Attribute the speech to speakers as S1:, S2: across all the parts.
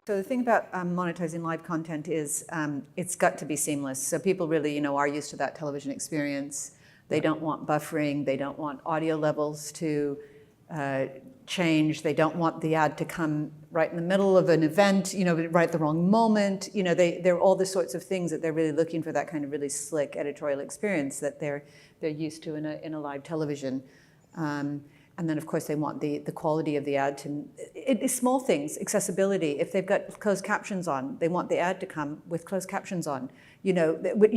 S1: So the thing about monetizing live content is it's got to be seamless. So people really, are used to that television experience. They don't want buffering. They don't want audio levels to change. They don't want the ad to come right in the middle of an event, right at the wrong moment. They're all the sorts of things that they're really looking for, that kind of really slick editorial experience that they're used to in a live television. And then, of course, they want the quality of the ad it's small things, accessibility. If they've got closed captions on, they want the ad to come with closed captions on. You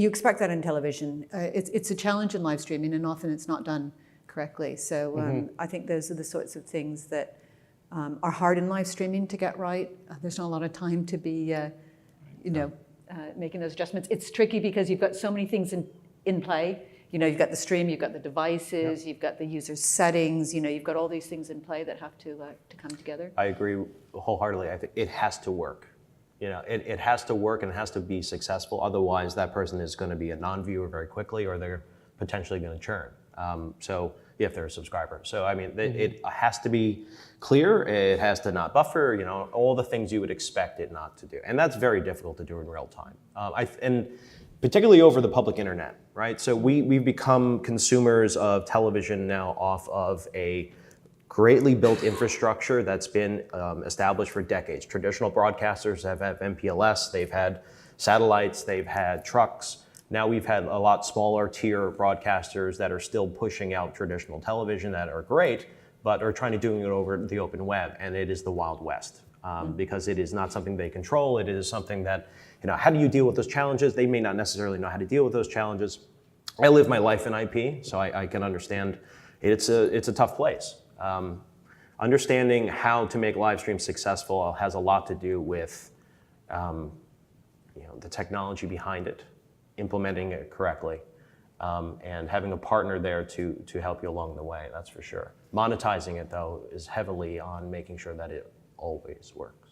S1: expect that in television. It's a challenge in live streaming, and often it's not done correctly. So I think those are the sorts of things that are hard in live streaming to get right. There's not a lot of time to be, making those adjustments. It's tricky because you've got so many things in play. You've got the stream, you've got the devices, You've got the user's settings, you've got all these things in play that have to come together.
S2: I agree wholeheartedly. I think it has to work. It has to work and it has to be successful. Otherwise, that person is going to be a non-viewer very quickly, or they're potentially going to churn. If they're a subscriber. So, it has to be clear. It has to not buffer, all the things you would expect it not to do. And that's very difficult to do in real time. And particularly over the public internet, right? So we've become consumers of television now off of a greatly built infrastructure that's been established for decades. Traditional broadcasters have had MPLS, they've had satellites, they've had trucks. Now we've had a lot smaller tier broadcasters that are still pushing out traditional television that are great, but are trying to do it over the open web, and it is the Wild West. Because it is not something they control. It is something that, how do you deal with those challenges? They may not necessarily know how to deal with those challenges. I live my life in IP, so I can understand it's a tough place. Understanding how to make live streams successful has a lot to do with the technology behind it, implementing it correctly, and having a partner there to help you along the way, that's for sure. Monetizing it, though, is heavily on making sure that it always works.